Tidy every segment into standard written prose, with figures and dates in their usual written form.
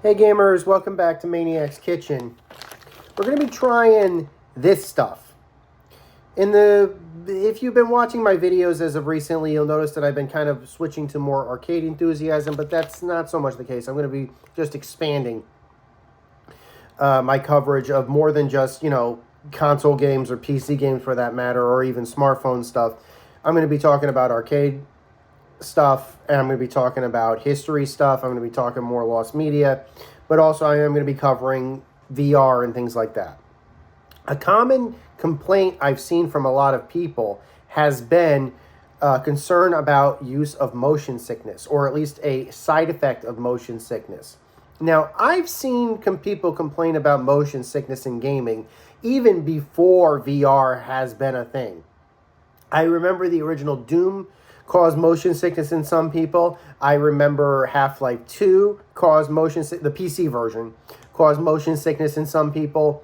Hey gamers, welcome back to Maniac's Kitchen. We're going to be trying this stuff. If you've been watching my videos as of recently, you'll notice that I've been kind of switching to more arcade enthusiasm, but that's not so much the case. I'm going to be just expanding my coverage of more than just, console games or PC games for that matter, or even smartphone stuff. I'm going to be talking about arcade stuff, and I'm going to be talking about history stuff. I'm going to be talking more lost media, but also I am going to be covering VR and things like that. A common complaint I've seen from a lot of people has been concern about use of motion sickness, or at least a side effect of motion sickness. Now, I've seen people complain about motion sickness in gaming even before VR has been a thing. I remember the original Doom caused motion sickness in some people. I remember Half-Life 2 caused the PC version caused motion sickness in some people.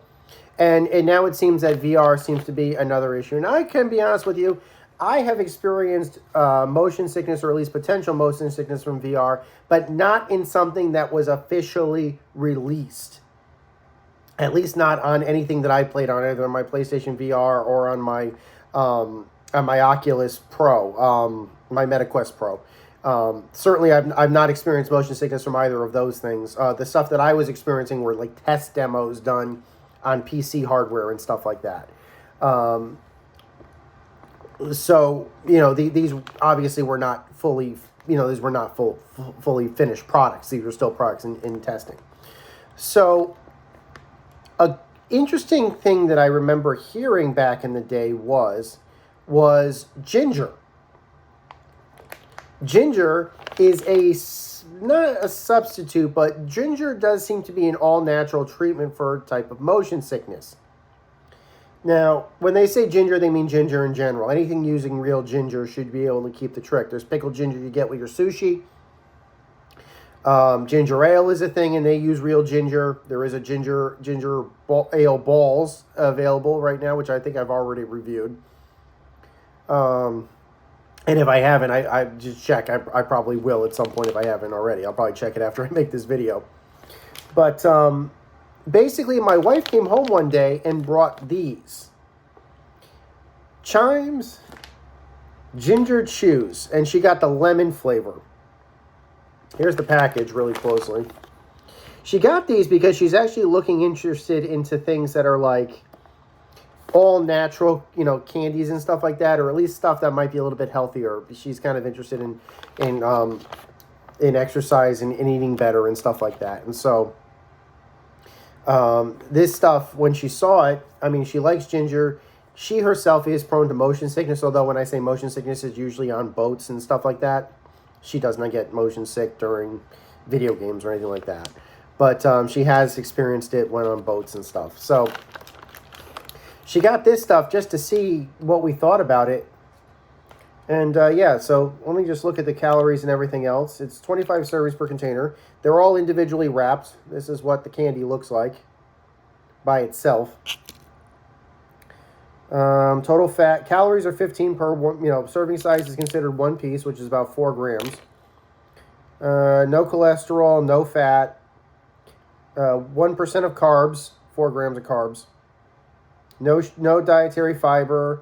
And now it seems that VR seems to be another issue. And I can be honest with you, I have experienced motion sickness, or at least potential motion sickness from VR, but not in something that was officially released. At least not on anything that I played on, either on my PlayStation VR or on my Oculus Pro, my MetaQuest Pro. Certainly, I've not experienced motion sickness from either of those things. The stuff that I was experiencing were like test demos done on PC hardware and stuff like that. So, these obviously were not fully, these were not fully finished products. These were still products in testing. So, an interesting thing that I remember hearing back in the day was ginger. Ginger is not a substitute, but ginger does seem to be an all-natural treatment for a type of motion sickness. Now, when they say ginger, they mean ginger in general. Anything using real ginger should be able to keep the trick. There's pickled ginger you get with your sushi. Ginger ale is a thing, and they use real ginger. There is a ginger ale balls available right now, which I think I've already reviewed. And if I haven't, I just check. I probably will at some point if I haven't already. I'll probably check it after I make this video. But basically, my wife came home one day and brought these Chimes ginger chews, and she got the lemon flavor. Here's the package really closely. She got these because she's actually interested into things that are like all natural, candies and stuff like that, or at least stuff that might be a little bit healthier. She's kind of interested in exercise and eating better and stuff like that. And so this stuff, when she saw it, she likes ginger. She herself is prone to motion sickness, although when I say motion sickness, it's usually on boats and stuff like that. She does not get motion sick during video games or anything like that. But she has experienced it when on boats and stuff. So she got this stuff just to see what we thought about it. And so let me just look at the calories and everything else. It's 25 servings per container. They're all individually wrapped. This is what the candy looks like by itself. Total fat, calories are 15 per one, serving size is considered one piece, which is about 4 grams. No cholesterol, no fat. 1% of carbs, 4 grams of carbs. No dietary fiber,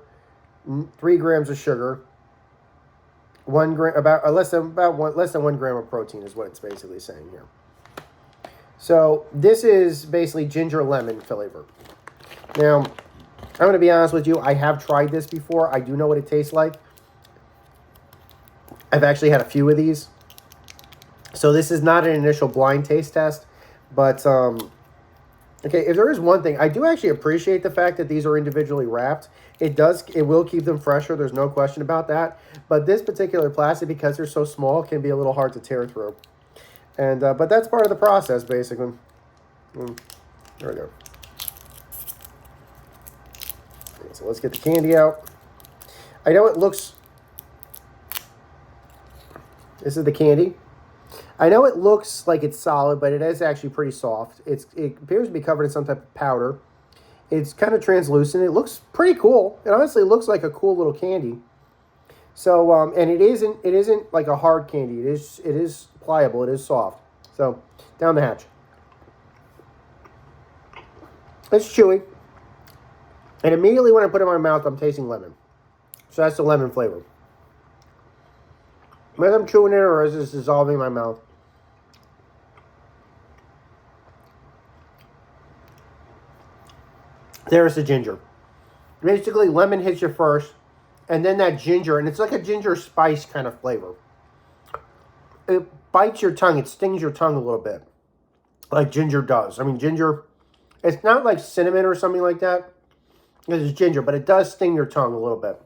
3 grams of sugar. 1 gram, less than 1 gram of protein is what it's basically saying here. So this is basically ginger lemon flavor. Now, I'm going to be honest with you. I have tried this before. I do know what it tastes like. I've actually had a few of these. So this is not an initial blind taste test. But, okay, if there is one thing, I do actually appreciate the fact that these are individually wrapped. It will keep them fresher. There's no question about that. But this particular plastic, because they're so small, can be a little hard to tear through. And but that's part of the process, basically. There we go. So let's get the candy out. I know it looks... This is the candy. I know it looks like it's solid, but it is actually pretty soft. It appears to be covered in some type of powder. It's kind of translucent. It looks pretty cool. It honestly looks like a cool little candy. So, and it isn't like a hard candy. It is pliable. It is soft. So, down the hatch. It's chewy. And immediately when I put it in my mouth, I'm tasting lemon. So that's the lemon flavor. As I'm chewing it or as it's dissolving in my mouth. There's the ginger. Basically, lemon hits you first, and then that ginger, and it's like a ginger spice kind of flavor. It bites your tongue. It stings your tongue a little bit, like ginger does. I mean, ginger, it's not like cinnamon or something like that. It's ginger, but it does sting your tongue a little bit.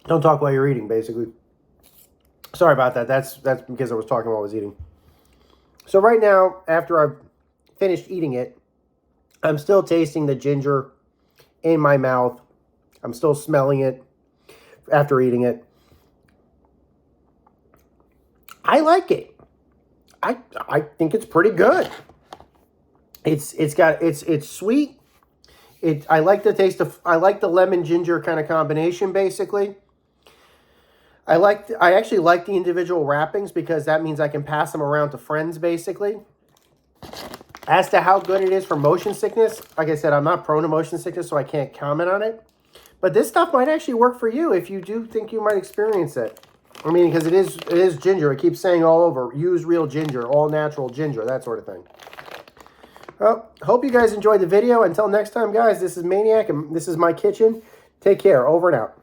Don't talk while you're eating, basically. Sorry about that. That's because I was talking while I was eating. So right now, after I've finished eating it, I'm still tasting the ginger in my mouth. I'm still smelling it after eating it. I like it. I think it's pretty good. It's sweet. I like the taste of, I like the lemon ginger kind of combination, basically. I actually like the individual wrappings because that means I can pass them around to friends, basically. As to how good it is for motion sickness, like I said, I'm not prone to motion sickness, so I can't comment on it. But this stuff might actually work for you if you do think you might experience it. I mean, because it is ginger. It keeps saying all over, use real ginger, all natural ginger, that sort of thing. Well, hope you guys enjoyed the video. Until next time, guys, this is Maniac, and this is my kitchen. Take care. Over and out.